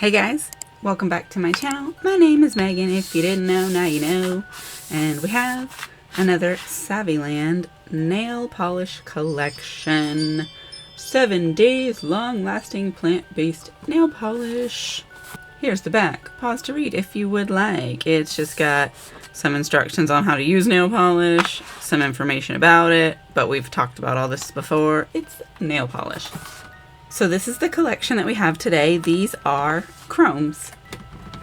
Hey guys, welcome back to my channel. My name is Megan. If you didn't know, now you know. And we have another Saviland nail polish collection. 7 days long-lasting plant-based nail polish. Here's the back. Pause to read if you would like. It's just got some instructions on how to use nail polish, some information about it, but we've talked about all this before. It's nail polish. So this is the collection that we have today. These are chromes,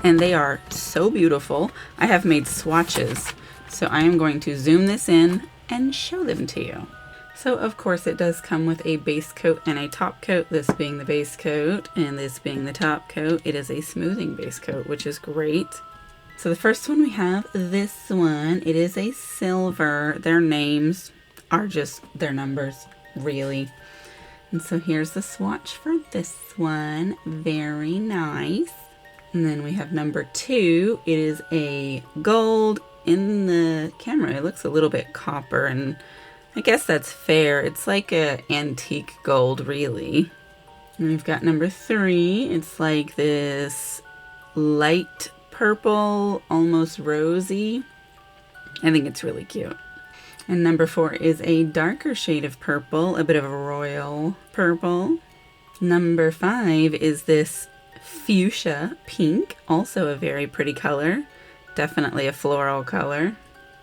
and they are so beautiful. I have made swatches, so I am going to zoom this in and show them to you. So of course it does come with a base coat and a top coat, this being the base coat and this being the top coat. It is a smoothing base coat, which is great. So the first one we have, this one, it is a silver. Their names are just their numbers, really. And so here's the swatch for this one. Very nice. And then we have number 2. It is a gold. In the camera it looks a little bit copper, and I guess that's fair. It's like a antique gold, really. And we've got number 3. It's like this light purple, almost rosy. I think it's really cute. And number 4 is a darker shade of purple, a bit of a royal purple. Number 5 is this fuchsia pink, also a very pretty color, definitely a floral color.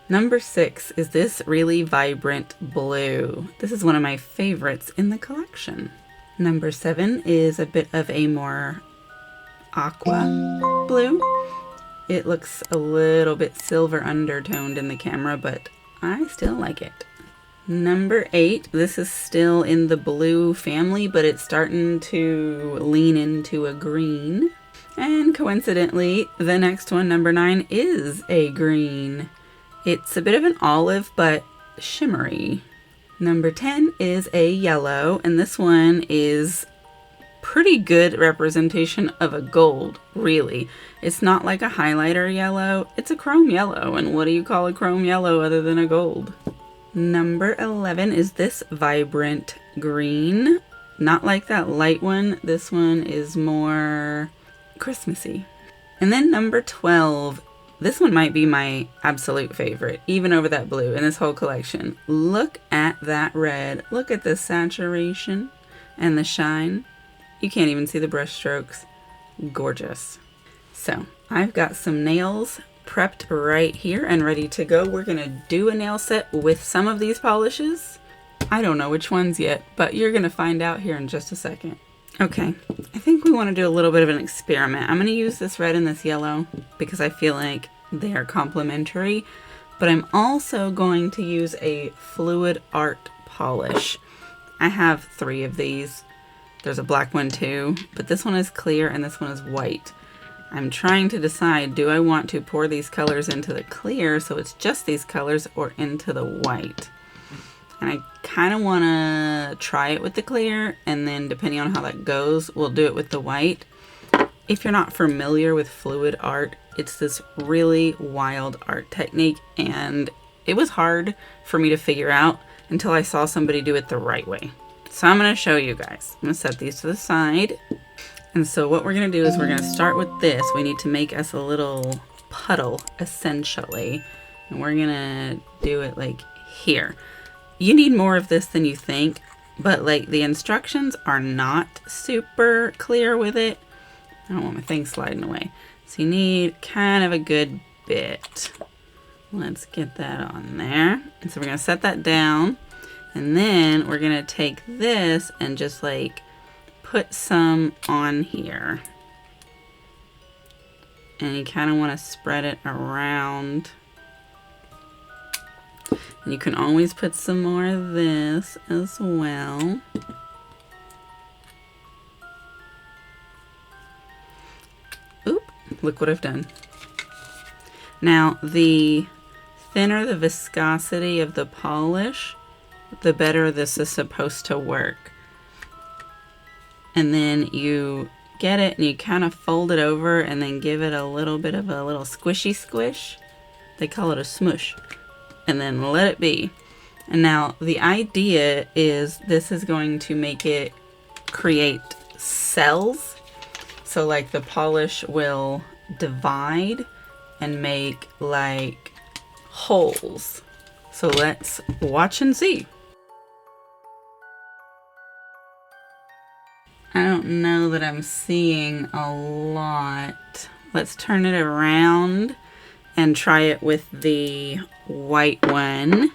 Number 6 is this really vibrant blue. This is one of my favorites in the collection. Number 7 is a bit of a more aqua blue. It looks a little bit silver undertoned in the camera, but I still like it. Number 8, this is still in the blue family, but it's starting to lean into a green. And coincidentally, the next one, number 9, is a green. It's a bit of an olive, but shimmery. Number 10 is a yellow, and this one is pretty good representation of a gold, really. It's not like a highlighter yellow, it's a chrome yellow, and what do you call a chrome yellow other than a gold? Number 11 is this vibrant green. Not like that light one, this one is more Christmassy. And then number 12, this one might be my absolute favorite, even over that blue in this whole collection. Look at that red, look at the saturation and the shine. You can't even see the brush strokes. Gorgeous. So I've got some nails prepped right here and ready to go. We're gonna do a nail set with some of these polishes. I don't know which ones yet, but you're gonna find out here in just a second. Okay, I think we want to do a little bit of an experiment. I'm gonna use this red and this yellow because I feel like they are complementary, but I'm also going to use a fluid art polish. I have 3 of these. There's a black one too, but this one is clear and this one is white. I'm trying to decide, do I want to pour these colors into the clear so it's just these colors, or into the white? And I kind of want to try it with the clear, and then depending on how that goes, we'll do it with the white. If you're not familiar with fluid art, it's this really wild art technique, and it was hard for me to figure out until I saw somebody do it the right way. So I'm going to show you guys. I'm going to set these to the side. And so what we're going to do is we're going to start with this. We need to make us a little puddle, essentially. And we're going to do it like here. You need more of this than you think, but like the instructions are not super clear with it. I don't want my thing sliding away. So you need kind of a good bit. Let's get that on there. And so we're going to set that down. And then we're going to take this and just like put some on here. And you kind of want to spread it around. And you can always put some more of this as well. Oop, look what I've done. Now, the thinner the viscosity of the polish, the better this is supposed to work. And then you get it and you kind of fold it over and then give it a little bit of a little squishy squish. They call it a smush. And then let it be. And now the idea is this is going to make it create cells. So like the polish will divide and make like holes. So let's watch and see. I don't know that I'm seeing a lot. Let's turn it around and try it with the white one.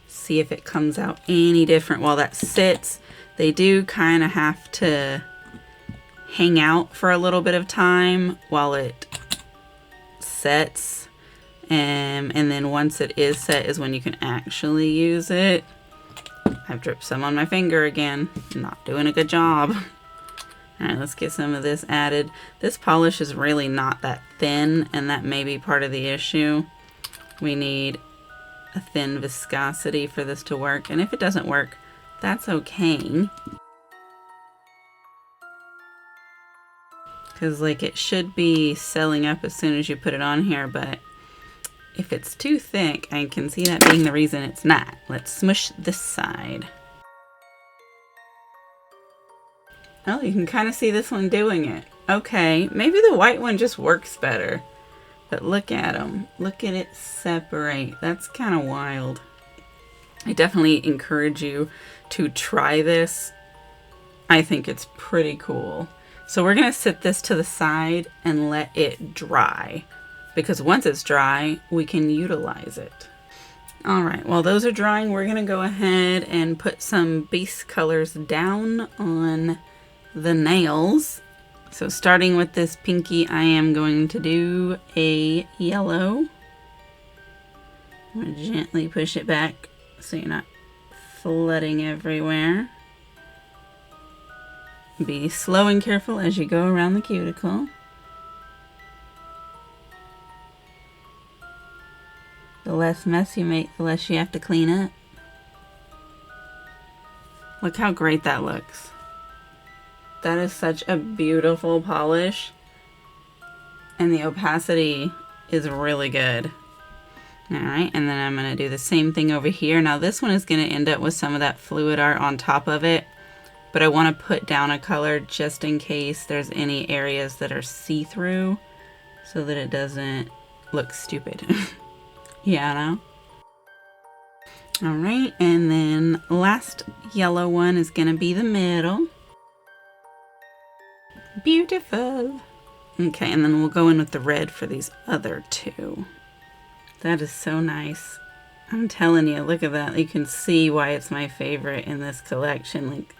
See if it comes out any different. While that sits, they do kind of have to hang out for a little bit of time while it sets. And then once it is set is when you can actually use it. I've dripped some on my finger again. Not doing a good job. Alright, let's get some of this added. This polish is really not that thin, and that may be part of the issue. We need a thin viscosity for this to work, and if it doesn't work, that's okay. Because like it should be selling up as soon as you put it on here, but if it's too thick, I can see that being the reason it's not. Let's smush this side. Oh, you can kind of see this one doing it. Okay, maybe the white one just works better. But look at them. Look at it separate. That's kind of wild. I definitely encourage you to try this. I think it's pretty cool. So we're going to sit this to the side and let it dry. Because once it's dry, we can utilize it. Alright, while those are drying, we're going to go ahead and put some base colors down on the nails. So starting with this pinky, I am going to do a yellow. I'm going to gently push it back so you're not flooding everywhere. Be slow and careful as you go around the cuticle. The less mess you make, the less you have to clean up. Look how great that looks. That is such a beautiful polish. And the opacity is really good. Alright, and then I'm going to do the same thing over here. Now this one is going to end up with some of that fluid art on top of it. But I want to put down a color just in case there's any areas that are see-through. So that it doesn't look stupid. Yeah, I know. Alright, and then last yellow one is going to be the middle. Beautiful. Okay, and then we'll go in with the red for these other two. That is so nice. I'm telling you, look at that. You can see why it's my favorite in this collection. Like,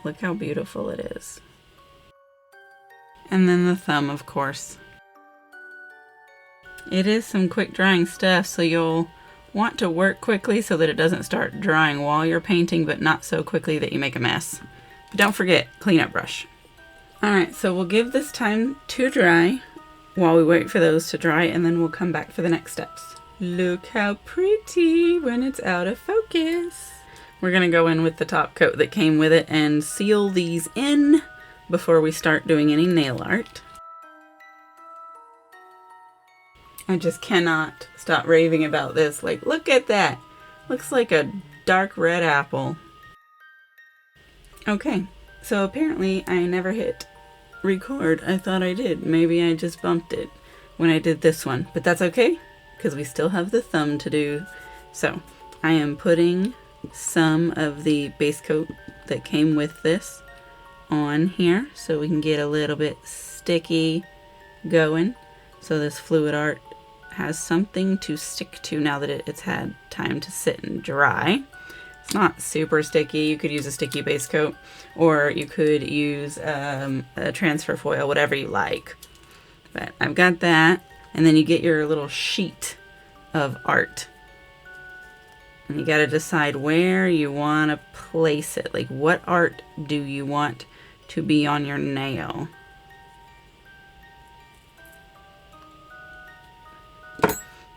look how beautiful it is. And then the thumb, of course. It is some quick drying stuff, so you'll want to work quickly so that it doesn't start drying while you're painting, but not so quickly that you make a mess. But don't forget, cleanup brush. Alright, so we'll give this time to dry while we wait for those to dry, and then we'll come back for the next steps. Look how pretty when it's out of focus. We're going to go in with the top coat that came with it and seal these in before we start doing any nail art. I just cannot stop raving about this. Like, look at that. Looks like a dark red apple. Okay, so apparently I never hit record. I thought I did. Maybe I just bumped it when I did this one. But that's okay, because we still have the thumb to do. So I am putting some of the base coat that came with this on here so we can get a little bit sticky going. So this fluid art has something to stick to now that it's had time to sit and dry. It's not super sticky. You could use a sticky base coat, or you could use a transfer foil, whatever you like. But I've got that, and then you get your little sheet of art. And you got to decide where you want to place it. Like, what art do you want to be on your nail?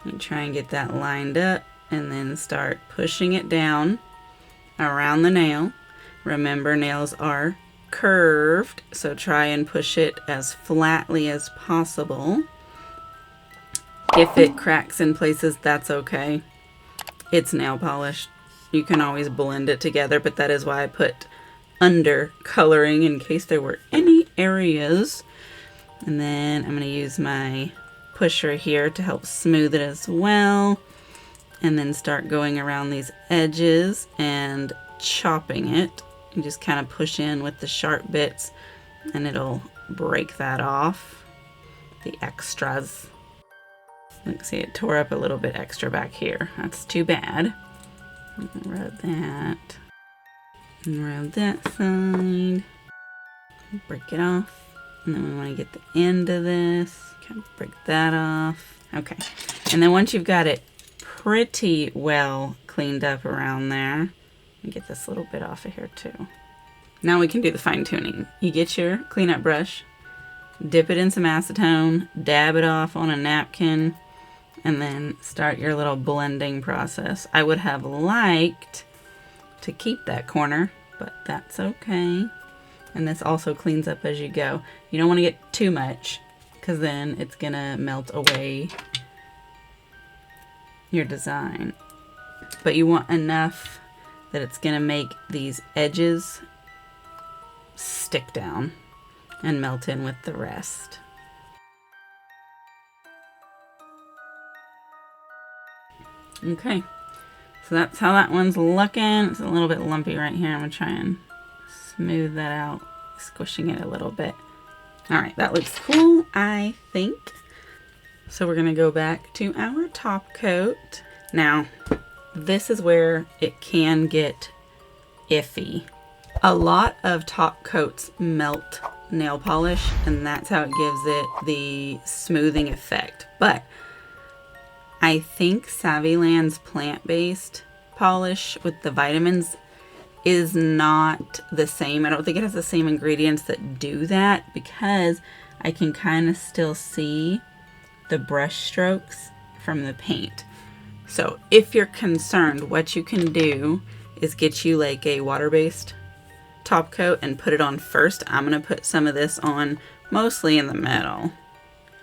You try and get that lined up, and then start pushing it down around the nail. Remember, nails are curved, so try and push it as flatly as possible. If it cracks in places, that's okay. It's nail polish. You can always blend it together, but that is why I put under coloring in case there were any areas. And then I'm going to use my pusher here to help smooth it as well. And then start going around these edges and chopping it. You just kind of push in with the sharp bits and it'll break that off, the extras. Let's see, it tore up a little bit extra back here. That's too bad. Rub that. And rub that side. Break it off. And then we want to get the end of this. Kind of break that off. Okay. And then once you've got it pretty well cleaned up around there, get this little bit off of here too. Now we can do the fine tuning. You get your cleanup brush, dip it in some acetone, dab it off on a napkin, and then start your little blending process. I would have liked to keep that corner, but that's okay. And this also cleans up as you go. You don't want to get too much because then it's gonna melt away your design. But you want enough that it's gonna make these edges stick down and melt in with the rest. Okay, so that's how that one's looking. It's a little bit lumpy right here. I'm gonna try and smooth that out, squishing it a little bit. All right, that looks cool, I think. So we're gonna go back to our top coat. Now, this is where it can get iffy. A lot of top coats melt nail polish, and that's how it gives it the smoothing effect. But I think Saviland's plant-based polish with the vitamins is not the same. I don't think it has the same ingredients that do that, because I can kind of still see the brush strokes from the paint. So if you're concerned, what you can do is get you like a water-based top coat and put it on first. I'm gonna put some of this on mostly in the middle.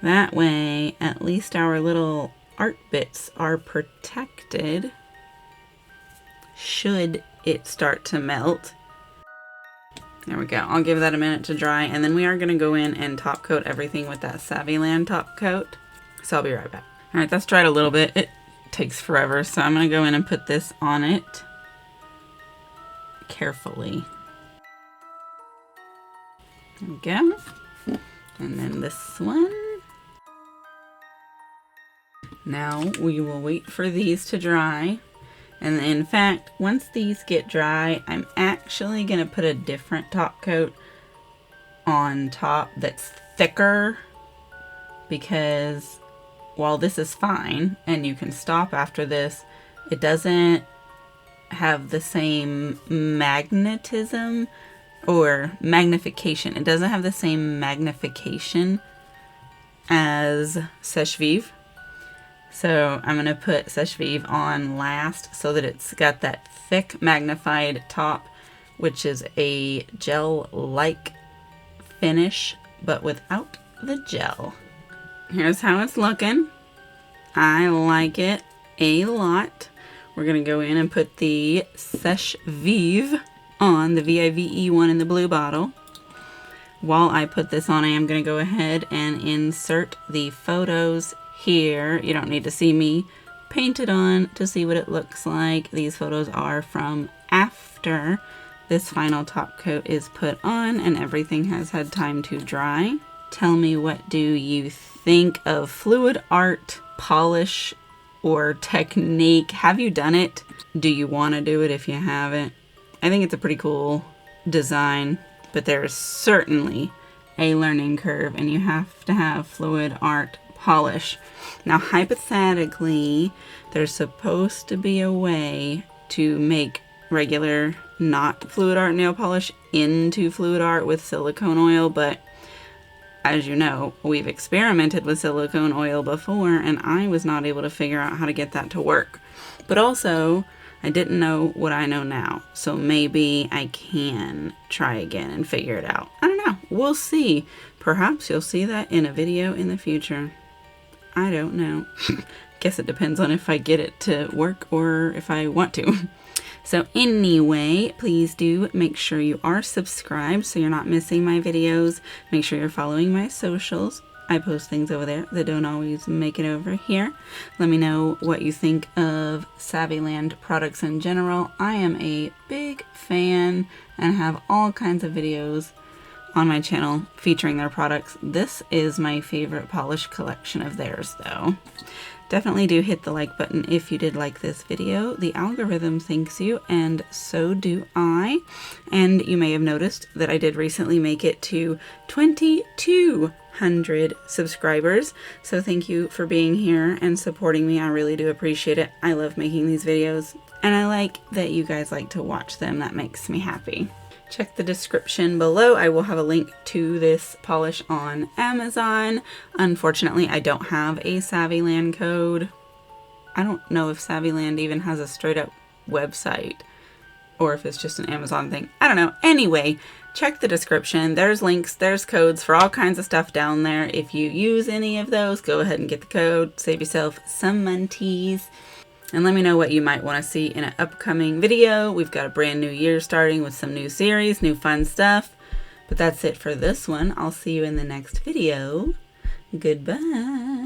That way, at least our little art bits are protected should it start to melt. There we go. I'll give that a minute to dry, and then we are gonna go in and top coat everything with that Saviland top coat. So I'll be right back. All right, that's dried a little bit. It takes forever, so I'm gonna go in and put this on it carefully. There we go. And then this one. Now we will wait for these to dry. And in fact, once these get dry, I'm actually gonna put a different top coat on top that's thicker, because while this is fine and you can stop after this, it doesn't have the same magnetism or magnification. It doesn't have the same magnification as Sèche Vive. So I'm gonna put Sèche Vive on last so that it's got that thick magnified top, which is a gel-like finish, but without the gel. Here's how it's looking. I like it a lot. We're gonna go in and put the Sèche Vive on, the VIVE one in the blue bottle. While I put this on, I am gonna go ahead and insert the photos here. You don't need to see me paint it on to see what it looks like. These photos are from after this final top coat is put on and everything has had time to dry. Tell me, what do you think of fluid art polish or technique? Have you done it? Do you want to do it if you haven't? I think it's a pretty cool design, but there's certainly a learning curve and you have to have fluid art polish. Now, hypothetically, there's supposed to be a way to make regular, not fluid art nail polish into fluid art with silicone oil, but as you know, we've experimented with silicone oil before and I was not able to figure out how to get that to work. But also, I didn't know what I know now, so maybe I can try again and figure it out. I don't know. We'll see. Perhaps you'll see that in a video in the future. I don't know. Guess it depends on if I get it to work or if I want to. So anyway, please do make sure you are subscribed so you're not missing my videos. Make sure you're following my socials. I post things over there that don't always make it over here. Let me know what you think of Saviland products in general. I am a big fan and have all kinds of videos on my channel featuring their products. This is my favorite polish collection of theirs though. Definitely do hit the like button if you did like this video. The algorithm thanks you, and so do I. And you may have noticed that I did recently make it to 2,200 subscribers. So thank you for being here and supporting me. I really do appreciate it. I love making these videos, and I like that you guys like to watch them. That makes me happy. Check the description below. I will have a link to this polish on Amazon. Unfortunately, I don't have a Saviland code. I don't know if Saviland even has a straight up website or if it's just an Amazon thing. I don't know. Anyway, check the description. There's links, there's codes for all kinds of stuff down there. If you use any of ththose, go ahead and get the code. Save yourself some monties. And let me know what you might want to see in an upcoming video. We've got a brand new year starting with some new series, new fun stuff. But that's it for this one. I'll see you in the next video. Goodbye.